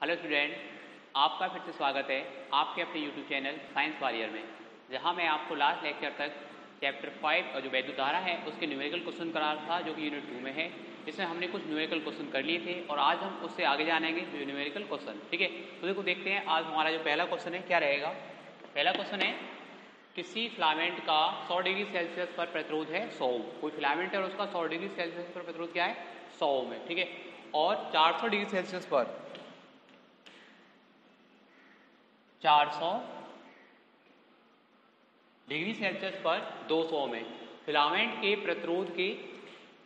Hello student, आपका फिर से स्वागत है आपके अपने यूट्यूब चैनल साइंस वॉरियर में, जहां मैं आपको लास्ट लेक्चर तक चैप्टर 5 और जो वैद्युत धारा है उसके न्यूमेरिकल क्वेश्चन करा रहा था, जो कि यूनिट 2 में है। इसमें हमने कुछ न्यूमेरिकल क्वेश्चन कर लिए थे और आज हम उससे आगे जानेंगे जो न्यूमेरिकल क्वेश्चन। ठीक है, तो देखो देखते हैं आज हमारा जो पहला क्वेश्चन है क्या रहेगा। पहला क्वेश्चन है, किसी फिलामेंट का 100 डिग्री सेल्सियस पर प्रतिरोध है 100 ओम। कोई फिलामेंट है और उसका 100 डिग्री सेल्सियस पर प्रतिरोध क्या है, 100 ओम है। ठीक है, और 400 डिग्री सेल्सियस पर 400 डिग्री सेल्सियस पर 200 में फिलामेंट के प्रतिरोध के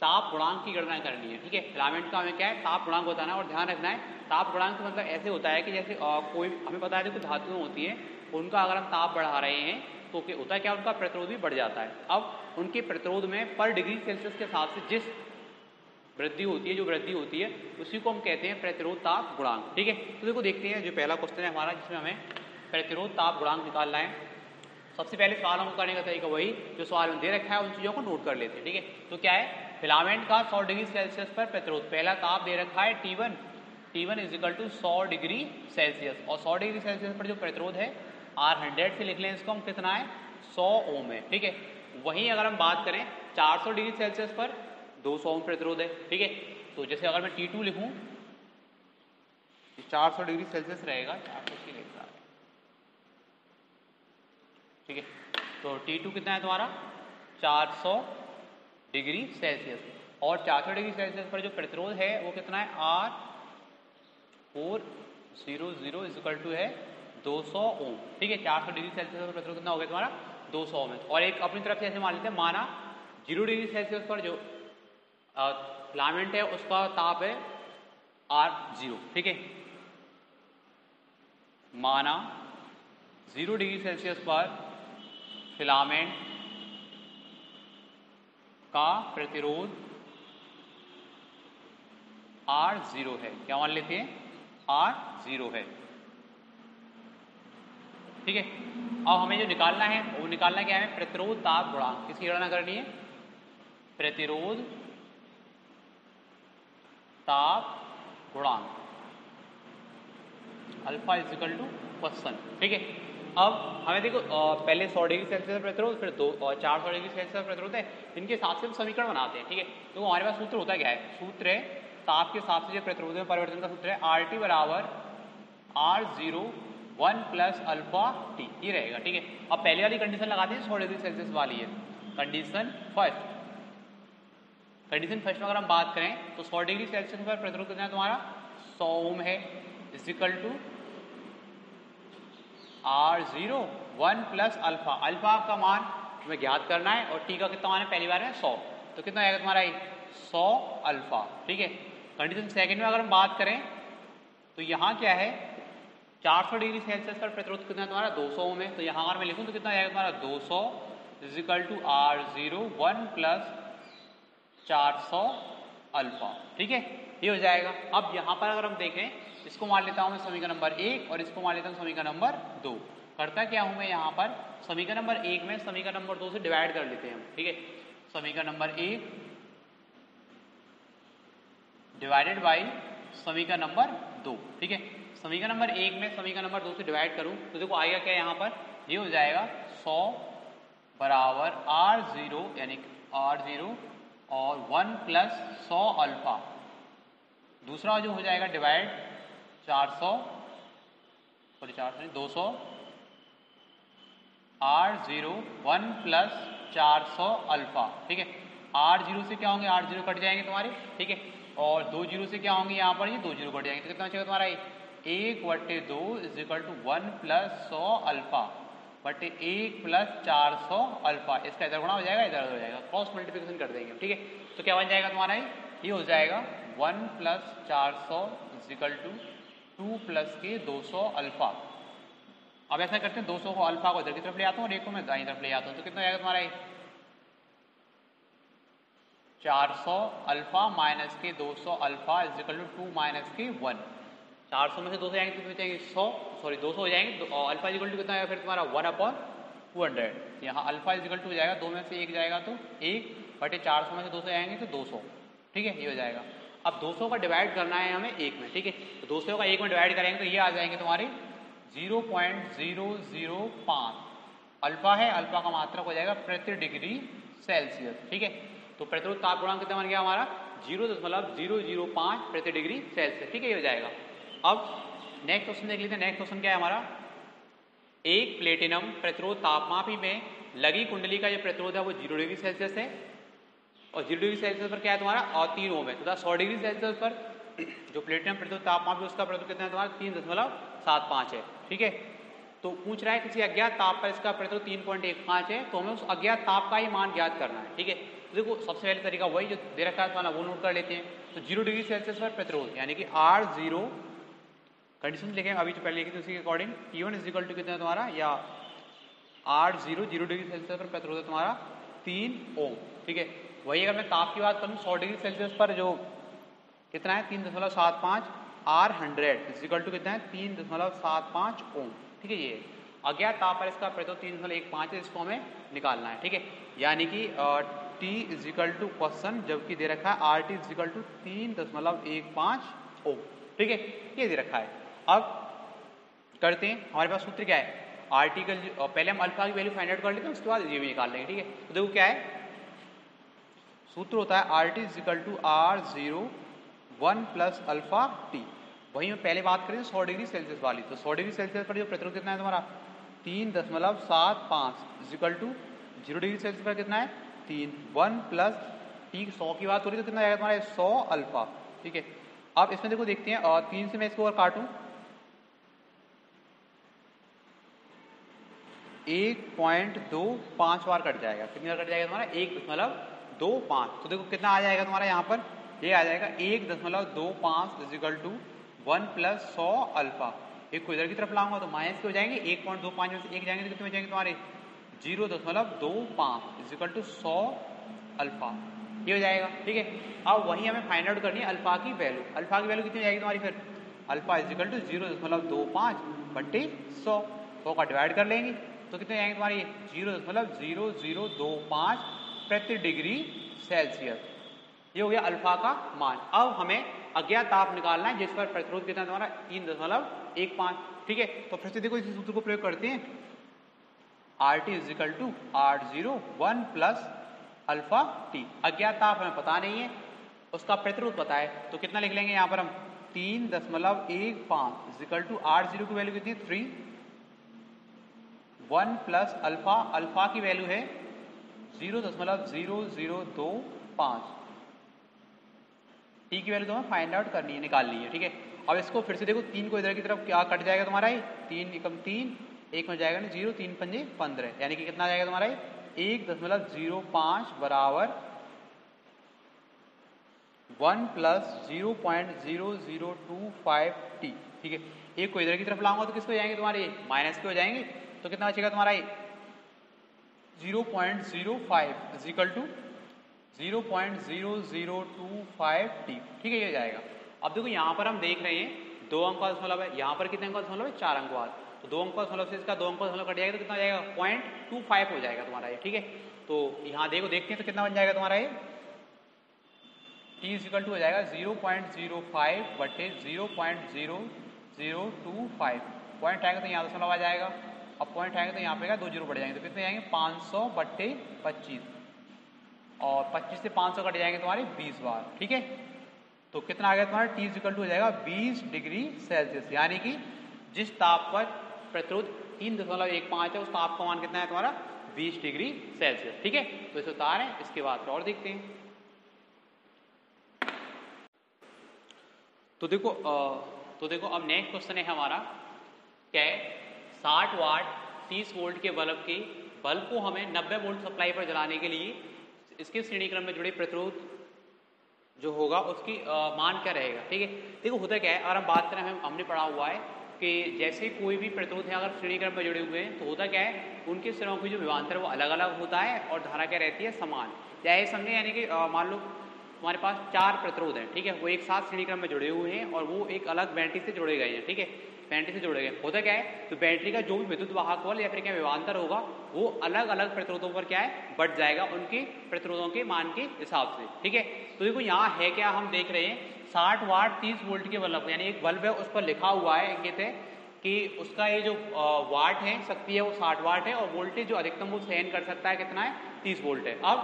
ताप गुणांक की गणना करनी है। ठीक है, फिलामेंट का हमें क्या है, ताप गुणांक बताना है और ध्यान रखना है ताप गुणांक का मतलब ऐसे होता है कि जैसे कोई हमें पता है कुछ धातुएं होती हैं, उनका अगर हम ताप बढ़ा रहे हैं तो होता है क्या, उनका प्रतिरोध भी बढ़ जाता है। अब उनके प्रतिरोध में पर डिग्री सेल्सियस के हिसाब से जिस वृद्धि होती है, जो वृद्धि होती है उसी को हम कहते हैं प्रतिरोध ताप गुणांक। ठीक है, तो देखो देखते हैं जो पहला क्वेश्चन है हमारा, जिसमें हमें प्रतिरोध ताप गुणांक निकालना है। सबसे पहले सवालों को करने का तरीका वही जो सवाल में दे रखा है, उन चीज़ों को नोट कर लेते हैं। ठीक है, तो क्या है, फिलामेंट का 100 डिग्री सेल्सियस पर प्रतिरोध, पहला ताप दे रखा है T1, T1 is equal to 100 degree Celsius, और 100 डिग्री सेल्सियस पर जो प्रतिरोध है R100 से लिख लें इसको हम, कितना है 100 ओम है। ठीक है, वहीं अगर हम बात करें 400 डिग्री सेल्सियस पर 200 ओम प्रतिरोध है। ठीक है, तो जैसे अगर मैं T2 लिखूं, 400 डिग्री सेल्सियस रहेगा, 400 की लेता है। ठीक है, तो T2 कितना है तुम्हारा 400 डिग्री सेल्सियस, और 400 डिग्री सेल्सियस पर जो प्रतिरोध है वो कितना है R400 इज इक्वल टू है 200 ओम। ठीक है, 400 डिग्री सेल्सियस पर प्रतिरोध कितना हो गया तुम्हारा 200 ओम। और एक अपनी तरफ से ऐसे मान लेते हैं, माना 0 डिग्री सेल्सियस पर जो फिलामेंट है उसका ताप है R0। ठीक है, माना 0 डिग्री सेल्सियस पर फिलामेंट का प्रतिरोध R0 है। क्या मान लेते हैं, R0 है। ठीक है, अब हमें जो निकालना है वो निकालना क्या है, प्रतिरोध ताप गुणांक। किसकी गणना करनी है, प्रतिरोध ताप गुणांक, alpha is equal to question. ठीक है, अब हमें देखो पहले 100 डिग्री सेल्सियस प्रतिरोध, फिर 400 डिग्री सेल्सियस प्रतिरोध है, इनके हिसाब से हम समीकरण बनाते हैं। ठीक है, तो हमारे पास सूत्र होता क्या है, सूत्र है ताप के हिसाब से जो प्रतिरोध में परिवर्तन का सूत्र है RT बराबर R0 1 प्लस अल्फा टी, ये रहेगा। ठीक है, अब पहले वाली कंडीशन लगाते हैं, 100 डिग्री सेल्सियस वाली है कंडीशन फर्स्ट। कंडीशन फर्स्ट में अगर हम बात करें तो 100 डिग्री सेल्सियस पर प्रतिरोध कितना है तुम्हारा 100 ओम है, is equal to R0 1 plus alpha, alpha का मान हमें ज्ञात करना है और टी का कितना मान है, पहली बार है 100, तो कितना आएगा तुम्हारा 100 अल्फा। ठीक है, कंडीशन सेकंड में अगर हम बात करें तो यहाँ क्या है, 400 डिग्री सेल्सियस पर प्रतिरोध कितना है तुम्हारा 200 ओम है, तो यहाँ अगर मैं लिखूँ तो कितना आएगा तुम्हारा 200 is equal to R0 1 plus 400 alpha. ठीक है, ये हो जाएगा। अब यहाँ पर अगर हम देखें, इसको मान लेता हूँ मैं समीकरण नंबर 1 और इसको मान लेता हूँ समीकरण नंबर 2। करता क्या हूँ मैं यहाँ पर, समीकरण नंबर 1 में समीकरण नंबर 2 से डिवाइड कर लेते हैं हम। ठीक है, समीकरण नंबर 1 डिवाइडेड बाई समीकरण नंबर 2। ठीक है, समीकरण नंबर 1 में समीकरण नंबर 2 से डिवाइड करूँ तो देखो आएगा क्या, यहाँ पर ये हो जाएगा 100 बराबर R0 यानी R0 और 1 प्लस 100 अल्फा, दूसरा जो हो जाएगा डिवाइड 200 R0 1 प्लस 400 अल्फा। ठीक है, R0 से क्या होंगे, R0 कट जाएंगे तुम्हारे। ठीक है, और 2 जीरो से क्या होंगे, यहाँ पर ये 2 जीरो कट जाएंगे, तो कितना बचेगा तुम्हारा 1/2 is equal to 1 plus 100 alpha बटे 1 प्लस 400 अल्फा। इसका इधर गुणा हो जाएगा, इधर हो जाएगा, क्रॉस मल्टीप्लिकेशन कर देंगे। ठीक है, तो क्या बन जाएगा तुम्हारा ये हो जाएगा 1 plus 400 is equal to 2 plus के 200 अल्फा। अब ऐसा करते हैं, 200 को अल्फा को इधर की तरफ ले आता हूँ और 1 को मैं दाईं तरफ ले आता हूँ, तो कितना आएगा तुम्हारा 400 अल्फा माइनस के 200 alpha is equal to 2 minus के 1। 400 में से 200 जाएंगे तो बचेंगे 200 हो जाएंगे, तो अल्फा इज इक्वल टू कितना आएगा फिर तुम्हारा 1/200। यहाँ अल्फा इज इक्वल टू हो जाएगा, 2 में से 1 जाएगा तो 1 बटे 400 में से 200 आएंगे तो 200। ठीक है, ये हो जाएगा। अब 200 का डिवाइड करना है हमें 1 में, ठीक है। तो 200 का 1 में डिवाइड करेंगे तो ये आ जाएंगे तुम्हारे 0.005 अल्फा है, अल्फा का मात्रक हो जाएगा प्रति डिग्री सेल्सियस, ठीक है। तो प्रतिरोध ताप गुणांक कितना बन गया हमारा 0.005 प्रति डिग्री सेल्सियस, ठीक है, ये हो जाएगा। अब नेक्स्ट क्वेश्चन देख लेते हैं। नेक्स्ट क्वेश्चन क्या है हमारा, एक प्लेटिनम प्रतिरोध तापमापी में लगी कुंडली का जो प्रतिरोध है वो 0 डिग्री सेल्सियस है और 0 डिग्री सेल्सियस पर क्या है तुम्हारा और 3 ओम है तथा 100 डिग्री सेल्सियस पर जो प्लेटिनम प्रतिरोध तापमापी उसका प्रतिरोध कितना है तुम्हारा 3.75 है, ठीक है। तो पूछ रहा है किसी अज्ञात ताप पर इसका प्रतिरोध 3.15 है, तो हमें उस अज्ञात ताप का ही मान ज्ञात करना है, ठीक है। तो देखो सबसे पहले तरीका वही जो दे रखा है वो नोट कर लेते हैं। तो 0 डिग्री सेल्सियस पर प्रतिरोध यानी कि R0 कंडीशन लिखेंगे अभी जो पहले लिखे थे उसी के according T1 is equal to कितना है तुम्हारा या R0 0 डिग्री सेल्सियस पर प्रतिरोध है तुम्हारा 3 ओम, ठीक है। वही अगर मैं ताप की बात करूँ 100 डिग्री सेल्सियस पर जो कितना है 3.75 R100 इज इक्वल टू कितना है 3.75 ओम, ठीक है। ये अज्ञात ताप पर इसका प्रतिरोध 3.15 है, इसको हमें निकालना है, ठीक है। यानी कि T is equal to question जबकि दे रखा है RT is equal to 3.15 ohm, ठीक है, ये दे रखा है। अब करते हैं, हमारे पास सूत्र क्या है आर्टिकल, पहले हम अल्फा की वैल्यू फाइंड आउट कर लेते हैं उसके बाद ये भी निकाल लेंगे, ठीक है। तो देखो क्या है सूत्र होता है RT is equal to R0 1 plus alpha T. वही में पहले बात करें 100 डिग्री सेल्सियस वाली, तो 100 डिग्री सेल्सियस पर जो प्रतिरोध कितना है तुम्हारा 3.75 is equal to 0 degree Celsius पर कितना है 3 1 प्लस टी 100 की बात हो रही है तो कितना आएगा तुम्हारा 100 अल्फा, ठीक है। अब इसमें देखो देखते हैं और 3 से मैं इसको और काटूं 1.25 बार कट जाएगा, कितनी बार कट जाएगा तुम्हारा 1.25। तो देखो कितना आ जाएगा तुम्हारा यहाँ पर ये आ जाएगा 1.25 is equal to 1 plus 100 alpha. एक को इधर की तरफ लाऊंगा तो माइनस के हो जाएंगे 1.25 में से 1 जाएंगे तो कितने हो जाएंगे तुम्हारे 0.25 इज इक्वल टू 100 अल्फा, ये हो जाएगा, ठीक है। अब वही हमें फाइंड आउट करनी है अल्फा की वैल्यू। अल्फा की वैल्यू कितनी हो जाएगी तुम्हारी फिर अल्फा इज इक्वल टू 0.25 बटे 100 का डिवाइड कर लेंगे तो कितने जाएंगे तुम्हारी 0.0025 प्रति डिग्री सेल्सियस, ये हो गया अल्फा का मान। अब हमें अज्ञात ताप निकालना है जिस पर प्रतिरोध कितना है तुम्हारा 3.15, ठीक है। तो फिर से देखो इस सूत्र को प्रयोग करते हैं RT is equal to R0 1 plus alpha T. अज्ञात ताप हमें पता नहीं है उसका प्रतिरोध पता है तो कितना लिख लेंगे यहाँ पर हम 3.15 इज इक्वल टू R0 की वैल्यू कितनी 3 1 प्लस अल्फा, अल्फा की वैल्यू है 0.0025, टी की वैल्यू तो हमें फाइंड आउट करनी है निकालनी है, ठीक है। अब इसको फिर से देखो 3 को इधर की तरफ क्या कट जाएगा तुम्हारा 3 एकम 3 1 में जाएगा ना 0 3 पंजे 15 यानी कि कितना जाएगा तुम्हारा 1.05 बराबर 1 प्लस 0.0025 टी, ठीक है। एक को इधर की तरफ लाऊंगा तो किसको जाएंगे तुम्हारे माइनस के हो जाएंगे तो कितना बचेगा तुम्हारा 0.05 इज इक्वल टू 0.0025 टी, ठीक है, ये जाएगा। अब देखो यहाँ पर हम देख रहे हैं 2 अंक का दशमलव है, यहाँ पर कितने अंक का दशमलव है 4 अंक बाद, तो 2 अंक का दशमलव से इसका 2 अंक का दशमलव कट जाएगा तो कितना हो जाएगा 0.25 हो जाएगा तुम्हारा ये, ठीक है। तो यहाँ देखो देखते हैं तो कितना बन जाएगा तुम्हारा ये टी इज इक्वल टू हो जाएगा 0.05 बटे 0.0025, पॉइंट आएगा तो यहाँ दशमलव आ जाएगा, अब पॉइंट आएगा तो यहाँ पे 2 जीरो बढ़ जाएंगे तो कितने जाएंगे 500 बटे 25 और 25 से 500 कट जाएंगे तुम्हारे 20 बार, ठीक है। तो कितना आ गया तुम्हारा T इज इक्वल टू हो जाएगा 20 डिग्री सेल्सियस, यानी कि जिस ताप पर प्रतिरोध 3.15 है उस ताप का मान कितना है तुम्हारा 20 डिग्री सेल्सियस, ठीक है। तो इसे उतारें, इसके बाद और देखते हैं। तो देखो अब नेक्स्ट क्वेश्चन है हमारा क्या है 60 वाट 30 वोल्ट के बल्ब को हमें 90 वोल्ट सप्लाई पर जलाने के लिए इसके श्रेणी क्रम में जुड़े प्रतिरोध जो होगा उसकी मान क्या रहेगा, ठीक है। देखो होता क्या है अगर हम बात करें हमने पढ़ा हुआ है कि जैसे कोई भी प्रतिरोध है अगर श्रेणी क्रम में जुड़े हुए हैं तो होता क्या है उनके सिरों की जो विभवांतर वो अलग अलग होता है और धारा क्या रहती है समान, चाहे समझे यानी कि मान लो हमारे पास 4 प्रतिरोध हैं, ठीक है, वो एक साथ श्रेणी क्रम में जुड़े हुए हैं और वो एक अलग बैटरी से जुड़े गए हैं, ठीक है। बैटरी से जोड़े गए। होता क्या है, तो बैटरी का जो भी विद्युत वाहक बल या फिर क्या विभवांतर होगा वो अलग अलग प्रतिरोधों पर क्या है बढ़ जाएगा, उनके प्रतिरोधों के मान के हिसाब से। ठीक है, तो देखो यहाँ है क्या, हम देख रहे हैं 60 वाट 30 वोल्ट के बल्ब, यानी एक बल्ब है उस पर लिखा हुआ है इंगित है कि उसका ये जो वाट है शक्ति है वो 60 वाट है और वोल्टेज जो अधिकतम वो सहन कर सकता है कितना है 30 वोल्ट है। अब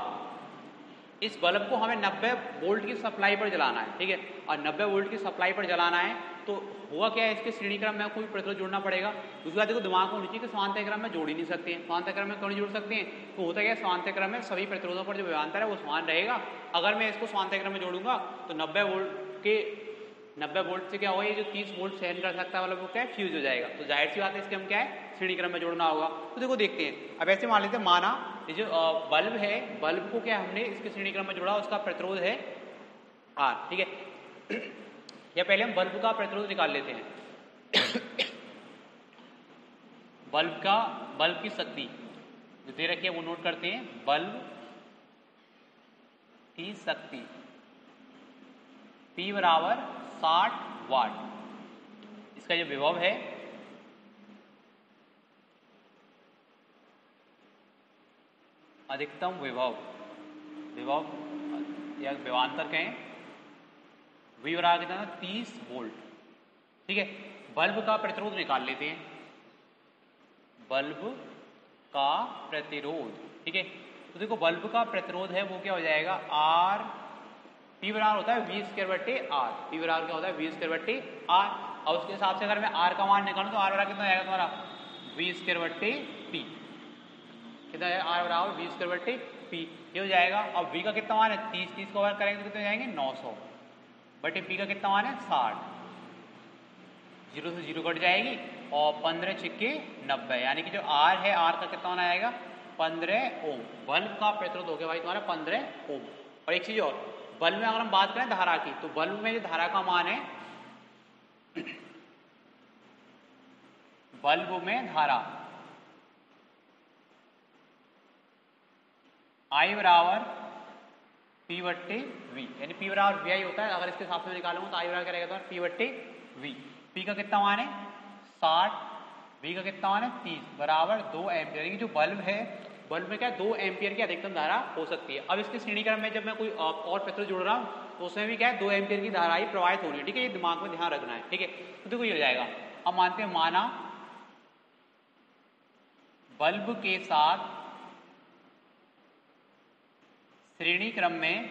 इस बल्ब को हमें 90 वोल्ट की सप्लाई पर जलाना है। ठीक है, और 90 वोल्ट की सप्लाई पर जलाना है तो हुआ क्या है, इसके श्रेणी क्रम में कोई प्रतिरोध जोड़ना पड़ेगा। दूसरी बात देखो दिमाग को नीचे के समांतर क्रम में जोड़ ही नहीं सकते हैं, समांतर क्रम में क्यों नहीं जोड़ सकते हैं, तो होता क्या है समांतर क्रम में सभी प्रतिरोधों पर जो विभवांतर है वो समान रहेगा। अगर मैं इसको समांतर क्रम में जोड़ूंगा तो 90 वोल्ट से क्या होगा, ये जो 30 वोल्ट सहन कर सकता है मतलब वो क्या है फ्यूज हो जाएगा। तो जाहिर सी बात है इसके हम क्या है श्रेणी क्रम में जोड़ना होगा। तो देखो देखते हैं, अब ऐसे मान लेते हैं माना ये जो बल्ब है, बल्ब को क्या हमने इसके श्रेणी क्रम में जोड़ा, उसका प्रतिरोध है R। ठीक है, या पहले हम बल्ब का प्रतिरोध निकाल लेते हैं। बल्ब की शक्ति जो दे रखी है वो नोट करते हैं, बल्ब की शक्ति P बराबर 60 वाट। इसका जो विभव है अधिकतम विभव या विभवांतर कहें, V बराबर कितना 30 वोल्ट। ठीक है, बल्ब का प्रतिरोध निकाल लेते हैं, बल्ब का प्रतिरोध। ठीक है, तो देखो बल्ब का प्रतिरोध है वो क्या हो जाएगा R, P बराबर होता है V स्क्वायर बट्टे R। P बराबर क्या होता है V स्क्वायर बट्टे R। और उसके हिसाब से अगर मैं R का मान निकालूं तो R बराबर कितना आएगा तुम्हारा V स्क्वायर बट्टे P। कितना है R बराबर V स्क्वायर बट्टे P, ये हो जाएगा। अब V का कितना मान है 30 को अगर करेंगे तो कितने जाएंगे 900 बटे P का कितना मान है 60, 0 से 0 कट जाएगी और 15 छिक्के 90, यानी कि जो R है R का कितना मान आएगा 15 ओम। बल्ब का प्रतिरोध हो गया भाई तुम्हारा 15 ओम। और एक चीज और, बल्ब में अगर हम बात करें धारा की, तो बल्ब में जो धारा का मान है, बल्ब में धारा I बराबर P बट्टे V, यानी P बराबर VI होता है। अगर इसके हिसाब से निकालूंगा तो I बराबर क्या रहेगा P बट्टे V। P का कितना मान है 60, V का कितना मान है 30 बराबर 2 एम्पियर, यानी कि जो बल्ब है बल्ब में क्या 2 एम्पियर की अधिकतम धारा हो सकती है। अब इसके श्रेणी क्रम में जब मैं कोई और प्रतिरोध जोड़ रहा हूँ तो उसमें भी क्या है 2 एम्पियर की धारा ही प्रवाहित हो रही है। ठीक है, ये दिमाग में ध्यान रखना है। ठीक है, तो देखो ये हो जाएगा। अब मानते हैं माना बल्ब के साथ श्रेणी क्रम में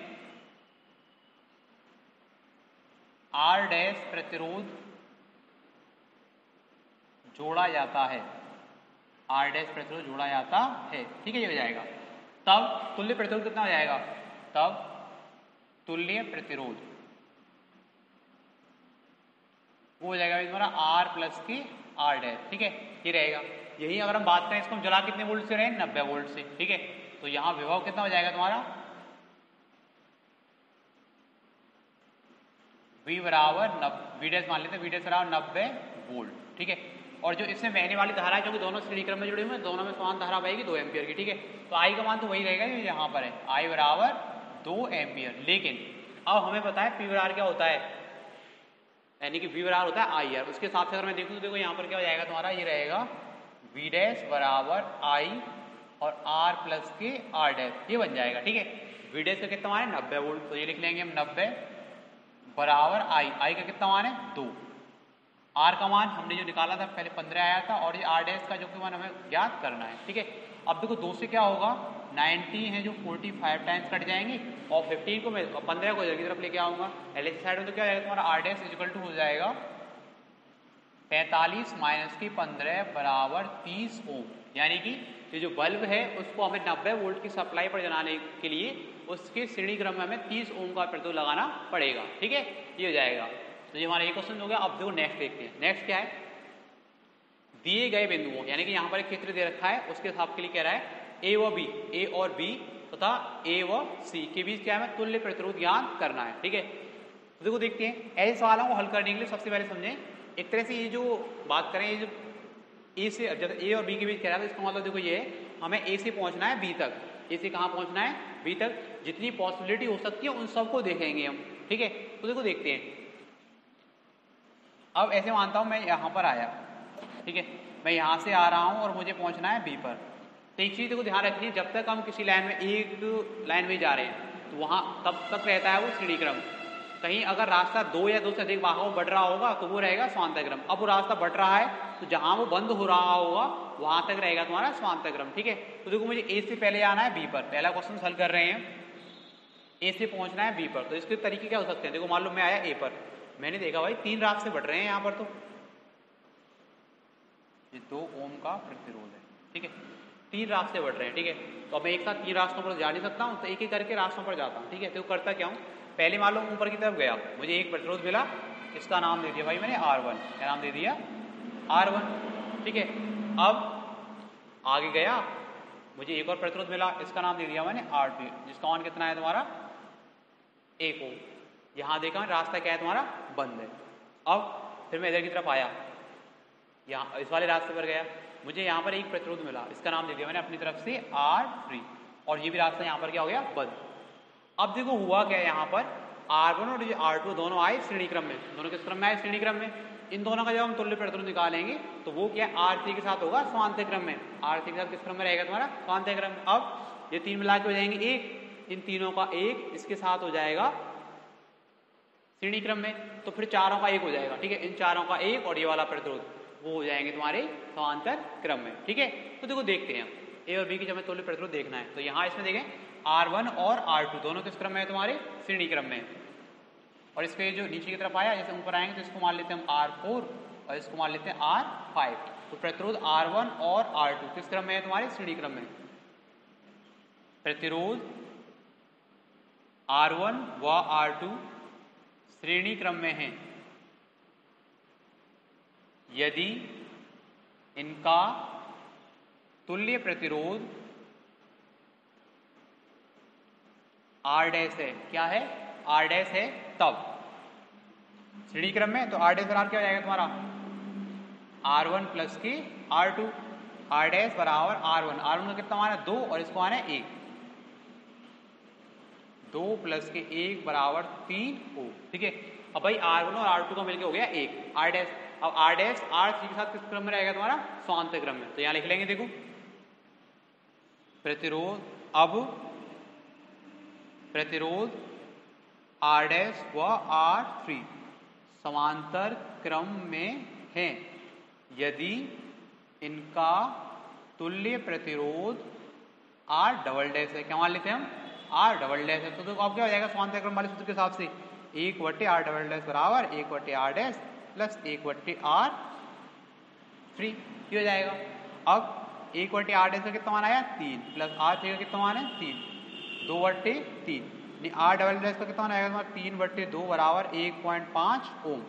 R डैश प्रतिरोध जोड़ा जाता है, R डैश प्रतिरोध जोड़ा जाता है। ठीक है, ये हो जाएगा। तब तुल्य प्रतिरोध कितना हो जाएगा, तब तुल्य प्रतिरोध वो हो जाएगा तुम्हारा R प्लस की R डैश। ठीक है, ये रहेगा। यही अगर हम बात करें इसको हम जला कितने वोल्ट से रहे 90 वोल्ट से। ठीक है, तो यहाँ विभव कितना हो जाएगा तुम्हारा V बराबर V डैश मान लेते हैं, V डैश बराबर 90 वोल्ट। ठीक है, और जो इसमें बहने वाली धारा है क्योंकि दोनों श्रेणी क्रम में जुड़े हुए हैं, दोनों में समान धारा बहेगी 2 एम्पियर की। ठीक है, तो I का मान तो वही रहेगा जो यहाँ पर है, I बराबर 2 एम्पियर। लेकिन अब हमें पता है P बराबर क्या होता है, यानी कि V बराबर होता है IR। उसके हिसाब से अगर मैं देखूँ तो देखो यहाँ पर क्या हो जाएगा तुम्हारा, ये रहेगा V डैश बराबर I और R प्लस के R डैश, ये बन जाएगा। ठीक है, V डैश का कितना मान है 90 वोल्ट, तो ये लिख लेंगे हम 90 बराबर I का कितना मान है 2, R का मान हमने जो निकाला था पहले 15 आया था और ये R डैश का जो कि मान हमें ज्ञात करना है। ठीक है, अब देखो 2 से क्या होगा 90 है जो 45 टाइम्स कट जाएंगे और 15 को मैं 15 को इधर की तरफ लेके आऊँगा एल साइड में, तो क्या हो जाएगा तुम्हारा R डैश इक्वल टू हो जाएगा 45 माइनस की 15 बराबर 30 ओम। यानी कि ये जो बल्ब है उसको हमें 90 वोल्ट की सप्लाई पर जलाने के लिए उसके श्रेणी क्रम में हमें 30 ओम का प्रतिरोध लगाना पड़ेगा। ठीक है, ये हो जाएगा। तो ये हमारा एक क्वेश्चन हो गया। अब देखो नेक्स्ट देखते हैं। नेक्स्ट क्या है, दिए गए बिंदुओं, यानी कि यहाँ पर एक चित्र दे रखा है उसके हिसाब के लिए कह रहा है ए और बी तथा ए व सी के बीच क्या है तुल्य प्रतिरोध ज्ञात करना है। ठीक है, तो देखो देखते हैं ऐसे सवालों को हल करने के लिए सबसे पहले समझें एक तरह से ये जो बात करें, ये जो ए से जब ए और बी के बीच कह रहा है तो इसका मतलब देखो ये हमें ए से पहुंचना है बी तक, ए से कहाँ पहुंचना है बी तक, जितनी पॉसिबिलिटी हो सकती है उन सबको देखेंगे हम। ठीक है, तो देखो देखते हैं। अब ऐसे मानता हूँ मैं यहाँ पर आया, ठीक है, मैं यहाँ से आ रहा हूँ और मुझे पहुँचना है बी पर। तो एक चीज़ को ध्यान रखनी है, जब तक हम किसी लाइन में एक लाइन में जा रहे हैं तो वहाँ तब तक रहता है वो श्रेणी क्रम। कहीं अगर रास्ता 2 या 2 से अधिक भागों बढ़ रहा होगा तो वो रहेगा समांतर क्रम। अब वो रास्ता बढ़ रहा है तो जहाँ वो बंद हो रहा होगा वहाँ तक रहेगा तुम्हारा समांतर क्रम, ठीक है। तो देखो मुझे ए से पहले आना है बी पर, पहला क्वेश्चन हल कर रहे हैं, ए से पहुँचना है बी पर। तो इसके तरीके क्या हो सकते हैं, देखो मान लो मैं आया ए पर, मैंने देखा भाई 3 रास्ते बढ़ रहे हैं यहाँ पर, तो ये 2 ओम का प्रतिरोध है, ठीक है, 3 रास्ते बढ़ रहे हैं, ठीक है। तो अब मैं एक साथ 3 रास्तों पर जा नहीं सकता हूँ, तो एक एक करके रास्तों पर जाता हूँ, ठीक है। तो करता क्या हूँ, पहले मान लो ऊपर की तरफ गया, मुझे एक प्रतिरोध मिला, इसका नाम दे दिया भाई मैंने R1, क्या नाम दे दिया R1, ठीक है। अब आगे गया, मुझे एक और प्रतिरोध मिला, इसका नाम दे दिया मैंने R2, जिसका मान कितना है तुम्हारा 1 ओम। यहाँ देखा रास्ता क्या है तुम्हारा बंद है। अब फिर मैं इधर की तरफ आया, यहाँ इस वाले रास्ते पर गया, मुझे यहाँ पर एक प्रतिरोध मिला, इसका नाम दे दिया मैंने अपनी तरफ से R3, और ये भी रास्ता यहाँ पर क्या हो गया बंद। अब देखो हुआ क्या है, यहाँ पर R1 और R2 दोनों आए श्रेणी क्रम में, दोनों किस क्रम में आए श्रेणी क्रम में। इन दोनों का जब हम तुल्य प्रतिरोध निकालेंगे तो वो क्या R3 के साथ होगा समांतर क्रम में, R3 के साथ किस क्रम में रहेगा तुम्हारा समांतर क्रम में। अब ये 3 मिला के हो जाएंगे 1, इन तीनों का 1 इसके साथ हो जाएगा श्रेणी क्रम में, तो फिर चारों का 1 हो जाएगा, ठीक है। इन चारों का 1 और ये वाला प्रतिरोध वो हो जाएंगे तुम्हारे समांतर क्रम में, ठीक है। तो देखो देखते हैं ए और बी की जब हमें तुल्य प्रतिरोध देखना है, तो यहाँ इसमें देखें R1 और R2 दोनों किस क्रम में है तुम्हारे श्रेणी क्रम में, और इस पे जो नीचे की तरफ आया, जैसे ऊपर आएंगे तो इसको मान लेते हैं हम R4 और इसको मान लेते हैं R5। तो प्रतिरोध R1 और R2 किस क्रम में है तुम्हारे श्रेणी क्रम में, प्रतिरोध R1 व R2 श्रेणी क्रम में है यदि इनका तुल्य प्रतिरोध R डैश है, क्या है R डैश है, तब श्रेणी क्रम में तो R डैश बराबर क्या हो जाएगा तुम्हारा R1 प्लस के R2, R डैश बराबर R1, R1 का कितना मान है 2 और इसको मान है 1, 2 प्लस के 1 बराबर 3 ओ, ठीक है। अब भाई R1 और R2 का मिलकर हो गया 1, R डैश, अब R डैश R3 के साथ किस क्रम में रहेगा तुम्हारा समांतर क्रम में, तो यहाँ लिख लेंगे देखो प्रतिरोध, अब प्रतिरोध R डैश व R3 समांतर क्रम में हैं यदि इनका तुल्य प्रतिरोध R डबल डैश है, क्या मान लेते हैं हम R डबल डैश है। तो देखो अब क्या हो जाएगा समांतर क्रम वाले सूत्र के हिसाब से 1/R डबल डैश बराबर 1/R डैश प्लस 1/R3, ये हो जाएगा। अब 1/R डैश का कितना मान आया 3 प्लस R3 का कितना मान है 3, 2/3, R डबल डैश का कितना मान आएगा तुम्हारा 3/2 बराबर 1.5 ओम,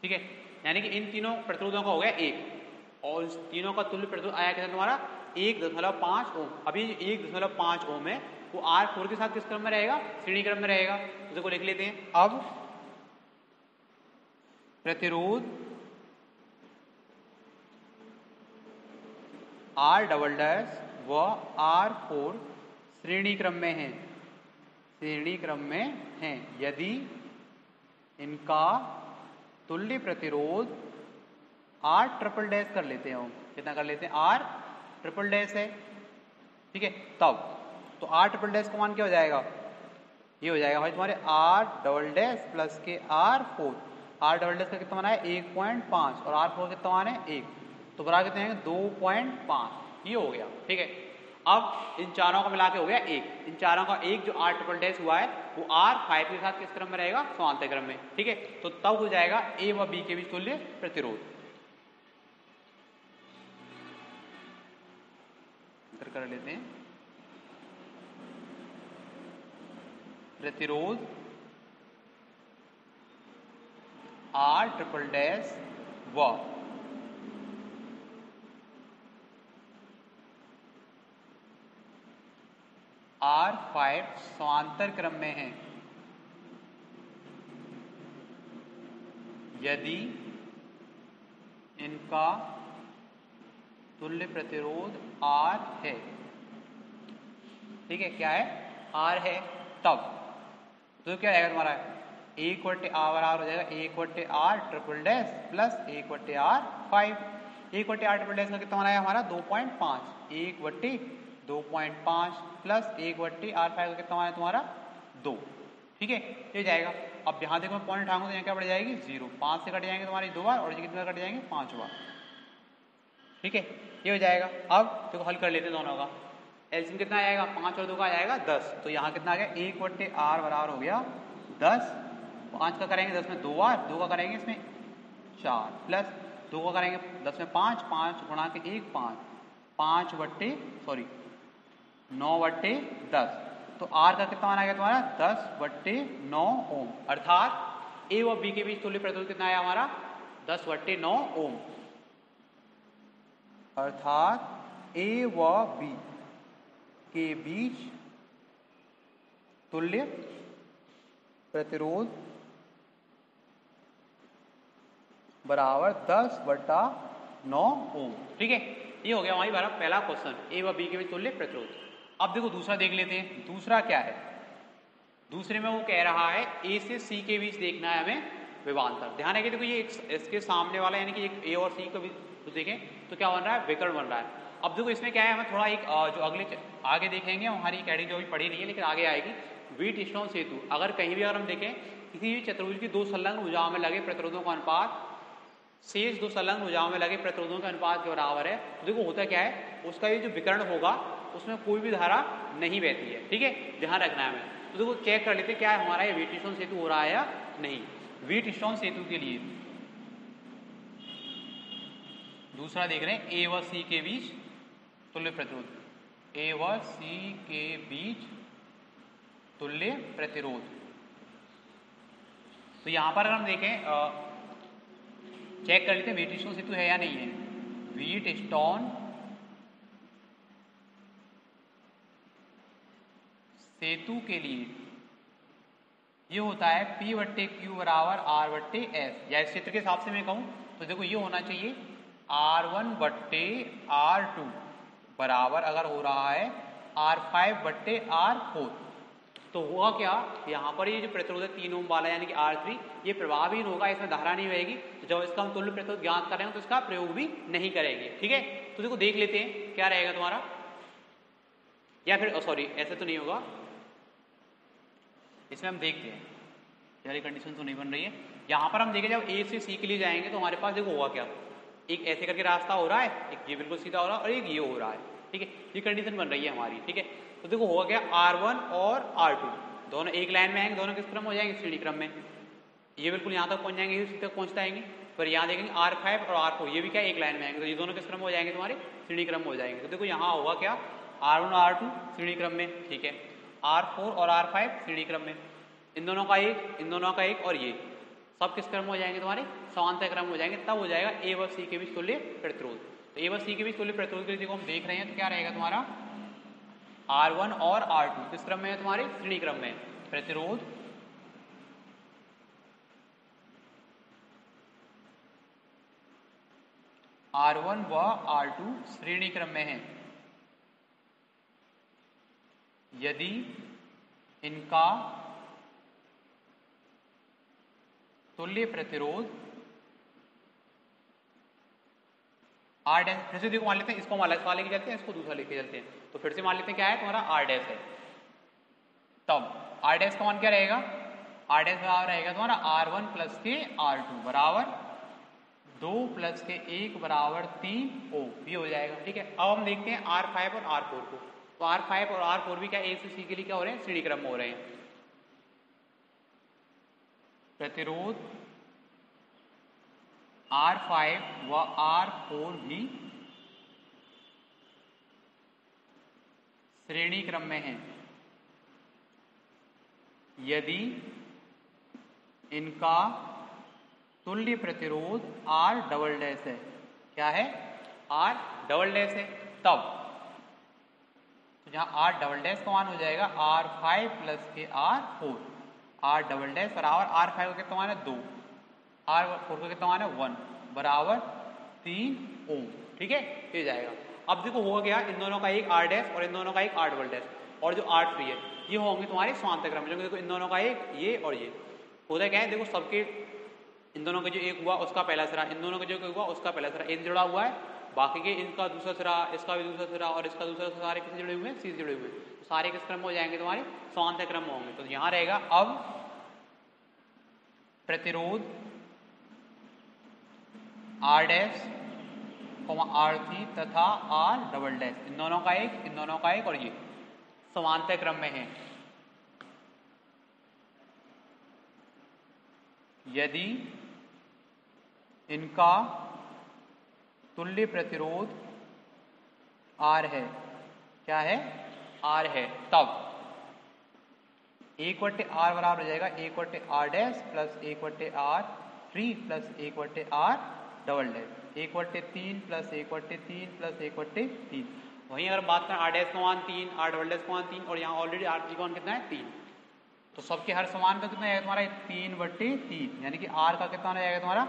ठीक है। यानी कि इन तीनों प्रतिरोधों का हो गया 1 और इस तीनों का तुल्य प्रतिरोध आया कितना तुम्हारा 1.5 ओम। अभी 1.5 ओम है वो R4 के साथ किस क्रम में रहेगा श्रेणी क्रम में रहेगा, तो देखो लिख लेते हैं। अब प्रतिरोध R डबल डैश व R4 श्रेणी क्रम में है, श्रेणी क्रम में है यदि इनका तुल्य प्रतिरोध R ट्रिपल डैश कर लेते हैं हम, कितना कर लेते हैं R ट्रिपल डैश है, ठीक है। तब तो R ट्रिपल डैश का मान क्या हो जाएगा, ये हो जाएगा भाई तुम्हारे R डबल डैश प्लस के R4, R डबल डैश का कितना मान है 1.5 और R4 कितना मान है 1, तो बराबर कितने हैं 2.5, ये हो गया, ठीक है। अब इन चारों का मिला के हो गया 1, इन चारों का 1 जो R ट्रिपल डैश हुआ है वो R5 के साथ किस क्रम में रहेगा समांतर क्रम में, ठीक है। तो तब हो जाएगा A व B के बीच तुल्य प्रतिरोध, कर लेते हैं। प्रतिरोध R ट्रिपल डैश व R5 समांतर क्रम में है यदि इनका तुल्य प्रतिरोध R है, ठीक है, क्या है R है, तब तो क्या आएगा तुम्हारा 1 बट्टे आर बराबर हो जाएगा 1 बट्टे आर ट्रिपल डैश प्लस 1 बट्टे आर 5। 1 बट्टे आर ट्रिपल डैश का कितना आया हमारा 2.5, 1 बट्टे 2.5 प्लस 1 बट्टे आर 5 का कितना आया तुम्हारा 2। ठीक है, ये जाएगा। अब यहाँ देखो मैं पॉइंट उठाऊंगा तो यहाँ क्या बढ़ जाएगी 0, 5 से कट जाएंगे तुम्हारी 2 बार और ये कितने बार कट जाएंगे 5 बार। ठीक है, ये हो जाएगा। अब देखो हल कर लेते हैं दोनों का। एलसीएम कितना आएगा 5 और 2 का आएगा 10, तो यहाँ कितना आ गया 1 बट्टे आर बराबर हो गया 10। 5 का करेंगे 10 में 2 बार, 2 का करेंगे इसमें 4 प्लस 2 का करेंगे 10 में 5, 5 गुणा के 1 5, 5 बट्टे 9 बट्टे 10, तो आर का कितना मान आ गया तुम्हारा 10 बट्टे 9 ओम। अर्थात ए व बी के बीच तुल्य प्रतिरोध कितना आया हमारा 10 बट्टे 9 ओम। अर्थात ए व बी के बीच तुल्य प्रतिरोध बराबर 10 बट्टा 9 ओम। ठीक है, ये हो गया हमारी हमारा पहला क्वेश्चन, ए व बी के बीच तुल्य प्रतिरोध। अब देखो दूसरा देख लेते हैं। दूसरा क्या है, दूसरे में वो कह रहा है ए से सी के बीच देखना है हमें विभवांतर। ध्यान है कि देखो ये इसके सामने वाला यानी कि एक ए और सी का भी तो देखें तो क्या बन रहा है विकर्ण बन रहा है। अब देखो इसमें क्या है, हमें थोड़ा एक जो अगले आगे देखेंगे हमारी कैटेगरी जो अभी पढ़ी नहीं है लेकिन आगे आएगी, व्हीटस्टोन सेतु। अगर कहीं भी अगर हम देखें किसी भी चतुर्भुज की दो संलग्न भुजाओं में लगे प्रतिरोधों का अनुपात शेष दो संलग्न भुजाओं में लगे प्रतिरोधों के अनुपात के बराबर है, तो देखो होता क्या है उसका ये जो विकर्ण होगा उसमें कोई भी धारा नहीं बहती है। ठीक है, ध्यान रखना है हमें। तो देखो चेक कर लेते क्या है हमारा ये व्हीटस्टोन सेतु हो रहा है या नहीं। व्हीटस्टोन सेतु के लिए दूसरा देख रहे हैं ए व सी के बीच तुल्य प्रतिरोध, ए व सी के बीच तुल्य प्रतिरोध। तो यहां पर अगर हम देखें चेक कर लेते हैं व्हीटस्टोन सेतु है या नहीं है। व्हीटस्टोन सेतु के लिए ये होता है P बट्टे क्यू बराबर R बट्टे एस, या इस क्षेत्र के हिसाब से मैं कहूं तो देखो ये होना चाहिए R1 बट्टे R2 बराबर अगर हो रहा है R5 बट्टे R4, तो हुआ क्या यहाँ पर ये जो प्रतिरोध है 3 ओम वाला यानी कि R3 ये प्रभावहीन होगा, इसमें धारा नहीं बहेगी। तो जब इसका हम तुल्य प्रतिरोध ज्ञात करेंगे तो इसका प्रयोग भी नहीं करेंगे। ठीक है, तो देखो देख लेते हैं क्या रहेगा तुम्हारा, या फिर सॉरी ऐसे तो नहीं होगा, इसमें हम देखते हैं यार कंडीशन तो नहीं बन रही है। यहाँ पर हम देखें जब ए से सी के लिए जाएंगे तो हमारे पास देखो होगा क्या, एक ऐसे करके रास्ता हो रहा है, एक ये बिल्कुल सीधा हो रहा है और एक ये हो रहा है। ठीक है, ये कंडीशन बन रही है हमारी। ठीक है, तो देखो होगा क्या R1 और R2 दोनों एक लाइन में आएंगे, दोनों किस क्रम हो जाएंगे श्रेणी क्रम में। ये बिल्कुल यहाँ तक पहुँच जाएंगे, इसी तक पहुँचता आएंगे। पर यहाँ देखेंगे R5 और R4 ये भी क्या एक लाइन में आएंगे, तो ये दोनों किस क्रम हो जाएंगे तुम्हारे श्रेणी क्रम हो जाएंगे। तो देखो यहाँ होगा क्या R1 और R2 श्रेणी क्रम में, ठीक है, R4 और R5 श्रेणी क्रम में, इन दोनों का एक, इन दोनों का एक और ये सब किस क्रम में हो जाएंगे तुम्हारे समांतर क्रम हो जाएंगे। तब हो जाएगा ए व सी के बीच तुल्य प्रतिरोध। तो ए व सी के बीच तुल्य प्रतिरोध के लिए देखो हम देख रहे हैं तो क्या रहेगा तुम्हारा R1 और R2 किस क्रम में है तुम्हारे श्रेणी क्रम में, प्रतिरोध R1 व R2 श्रेणी क्रम में है यदि इनका तुल्य प्रतिरोध R डैश, फिर से देखो मान लेते हैं इसको मान लेके चलते हैं, इसको दूसरा लेके चलते हैं। तो फिर से मान लेते हैं क्या है तुम्हारा R डैश है, तब R डैश का मान क्या रहेगा, R डैश बराबर रहेगा तुम्हारा R1 प्लस के R2 बराबर 2 प्लस के 1 बराबर 3 ओम, ये हो जाएगा। ठीक है, अब हम देखते हैं R5 और R4 को। तो R5 और R4 भी क्या ए से सी के लिए क्या हो रहे हैं श्रेणी क्रम में हो रहे हैं। प्रतिरोध R5 व R4 भी श्रेणी क्रम में है यदि इनका तुल्य प्रतिरोध R डबल डैश है। क्या है R डबल डैश है, तब तो जहां R डबल डैश का मान हो जाएगा R5 प्लस के R4, R डबल डैश बराबर R5 का कितना मान है 2, R4 का कितना मान है 1 बराबर 3 ओम। ठीक है, ये जाएगा। अब देखो होगा क्या, इन दोनों का एक R डैश और इन दोनों का एक R डबल डैश और जो R3 है ये होंगे तुम्हारे समांतर क्रम में। देखो इन दोनों का एक ये और ये, होता क्या है, देखो सबके इन दोनों का जो एक हुआ उसका पहला सिरा, इन दोनों का जो एक हुआ उसका पहला सिरा एक जुड़ा हुआ है, बाकी के इनका दूसरा सिरा, इसका भी दूसरा सिरा और इसका दूसरा सिरा, सारे किससे जुड़े हुए हैं, सी से जुड़े हुए हैं। तो सारे किस क्रम में हो जाएंगे, तुम्हारे समांतर क्रम में होंगे। तो यहाँ रहेगा अब प्रतिरोध आर डैश R3 तथा R डबल डैश, इन दोनों का एक, इन दोनों का एक, और ये समांतर क्रम में है। यदि इनका तुल्य प्रतिरोध R है, क्या है, R है, तब 1/R बराबर हो जाएगा 1/R dash plus 1/R3 plus 1/R double dash, 1/3 plus 1/3 plus 1/3। वहीं अगर बात करें R डैश का मान 3, R डबल डैश का मान 3 और यहाँ ऑलरेडी R3 का मान कितना है 3, तो सबके हर समान का कितना आएगा तुम्हारा 3/3, यानी कि R का कितना हो जाएगा तुम्हारा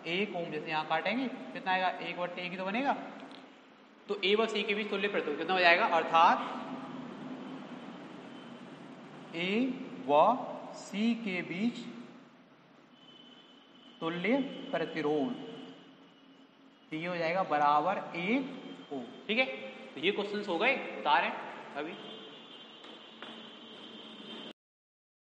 1 ओम। जैसे यहाँ काटेंगे कितना आएगा 1/1 ही तो बनेगा। तो A व C के बीच तुल्य प्रतिरोध कितना हो जाएगा, अर्थात A व C के बीच तुल्य प्रतिरोध ये हो जाएगा बराबर 1 ओम। ठीक है, तो ये क्वेश्चंस हो गए, बता रहे हैं अभी।